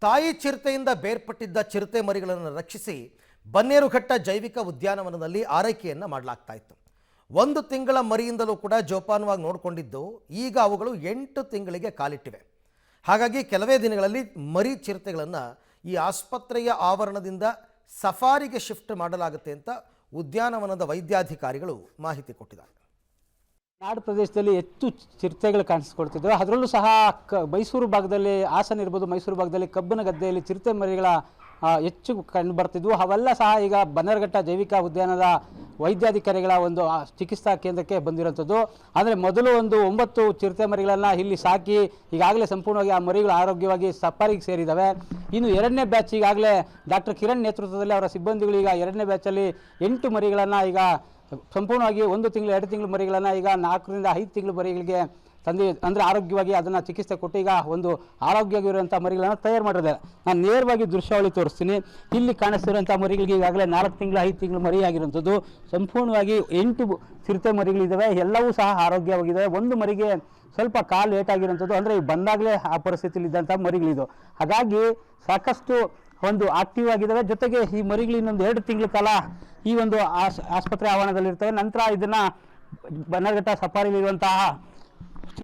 ತಾಯಿ ಚಿರತೆಯಿಂದ ಬೇರ್ಪಟ್ಟಿದ್ದ ಚಿರತೆ ಮರಿಗಳನ್ನು ರಕ್ಷಿಸಿ ಬನ್ನೇರುಘಟ್ಟ ಜೈವಿಕ ಉದ್ಯಾನವನದಲ್ಲಿ ಆರೈಕೆಯನ್ನು ಮಾಡಲಾಗ್ತಾ ಇತ್ತು. 1 ತಿಂಗಳ ಮರಿಯಿಂದಲೂ ಕೂಡ ಜೋಪಾನವಾಗಿ ನೋಡಿಕೊಂಡಿದ್ದು ಈಗ ಅವುಗಳು 8 ತಿಂಗಳಿಗೆ ಕಾಲಿಟ್ಟಿವೆ. ಹಾಗಾಗಿ ಕೆಲವೇ ದಿನಗಳಲ್ಲಿ ಮರಿ ಚಿರತೆಗಳನ್ನು ಈ ಆಸ್ಪತ್ರೆಯ ಆವರಣದಿಂದ ಸಫಾರಿಗೆ ಶಿಫ್ಟ್ ಮಾಡಲಾಗುತ್ತೆ ಅಂತ ಉದ್ಯಾನವನದ ವೈದ್ಯಾಧಿಕಾರಿಗಳು ಮಾಹಿತಿ ಕೊಟ್ಟಿದ್ದಾರೆ. ನಾಡು ಪ್ರದೇಶದಲ್ಲಿ ಹೆಚ್ಚು ಚಿರತೆಗಳು ಕಾಣಿಸ್ಕೊಳ್ತಿದ್ವು. ಅದರಲ್ಲೂ ಸಹ ಮೈಸೂರು ಭಾಗದಲ್ಲಿ, ಹಾಸನ ಇರ್ಬೋದು, ಮೈಸೂರು ಭಾಗದಲ್ಲಿ ಕಬ್ಬಿನ ಗದ್ದೆಯಲ್ಲಿ ಚಿರತೆ ಮರಿಗಳ ಹೆಚ್ಚು ಕಂಡು ಬರ್ತಿದ್ವು. ಅವೆಲ್ಲ ಸಹ ಈಗ ಬನ್ನೇರುಘಟ್ಟ ಜೈವಿಕ ಉದ್ಯಾನದ ವೈದ್ಯಾಧಿಕಾರಿಗಳ ಒಂದು ಚಿಕಿತ್ಸಾ ಕೇಂದ್ರಕ್ಕೆ ಬಂದಿರೋಂಥದ್ದು. ಅಂದರೆ ಮೊದಲು ಒಂದು 9 ಚಿರತೆ ಮರಿಗಳನ್ನು ಇಲ್ಲಿ ಸಾಕಿ ಈಗಾಗಲೇ ಸಂಪೂರ್ಣವಾಗಿ ಆ ಮರಿಗಳು ಆರೋಗ್ಯವಾಗಿ ಸಫಾರಿಗೆ ಸೇರಿದ್ದಾವೆ. ಇನ್ನು 2ನೇ ಬ್ಯಾಚ್ ಈಗಾಗಲೇ ಡಾಕ್ಟರ್ ಕಿರಣ್ ನೇತೃತ್ವದಲ್ಲಿ ಅವರ ಸಿಬ್ಬಂದಿಗಳು ಈಗ 2ನೇ ಬ್ಯಾಚಲ್ಲಿ 8 ಮರಿಗಳನ್ನು ಈಗ ಸಂಪೂರ್ಣವಾಗಿ 1 ತಿಂಗಳು 2 ತಿಂಗಳು ಮರಿಗಳನ್ನು ಈಗ 4 ರಿಂದ 5 ತಿಂಗಳು ಮರಿಗಳಿಗೆ ತಂದೆ ಅಂದರೆ ಆರೋಗ್ಯವಾಗಿ ಅದನ್ನು ಚಿಕಿತ್ಸೆ ಕೊಟ್ಟು ಈಗ ಒಂದು ಆರೋಗ್ಯವಾಗಿರುವಂಥ ಮರಿಗಳನ್ನು ತಯಾರು ಮಾಡಿದ್ದಾರೆ. ನಾನು ನೇರವಾಗಿ ದೃಶ್ಯಾವಳಿ ತೋರಿಸ್ತೀನಿ. ಇಲ್ಲಿ ಕಾಣಿಸ್ತಿರುವಂಥ ಮರಿಗಳಿಗೆ ಈಗಾಗಲೇ 4 ತಿಂಗಳು 5 ತಿಂಗಳು ಮರಿ ಆಗಿರುವಂಥದ್ದು. ಸಂಪೂರ್ಣವಾಗಿ 8 ಚಿರತೆ ಮರಿಗಳಿದ್ದಾವೆ. ಎಲ್ಲವೂ ಸಹ ಆರೋಗ್ಯವಾಗಿದ್ದಾವೆ. ಒಂದು ಮರಿಗೆ ಸ್ವಲ್ಪ ಕಾಲು ಏಟಾಗಿರುವಂಥದ್ದು, ಅಂದರೆ ಬಂದಾಗಲೇ ಆ ಪರಿಸ್ಥಿತಿಯಲ್ಲಿ ಇದ್ದಂಥ ಮರಿಗಳಿದು. ಹಾಗಾಗಿ ಸಾಕಷ್ಟು ಒಂದು ಆಕ್ಟಿವ್ ಆಗಿದ್ದಾವೆ. ಜೊತೆಗೆ ಈ ಮರಿಗಳು ಇನ್ನೊಂದು 2 ತಿಂಗಳ ಕಾಲ ಈ ಒಂದು ಆಸ್ಪತ್ರೆ ಆವರಣದಲ್ಲಿರ್ತವೆ. ನಂತರ ಇದನ್ನು ಬನ್ನೇರುಘಟ್ಟ ಸಫಾರಿಲಿರುವಂತಹ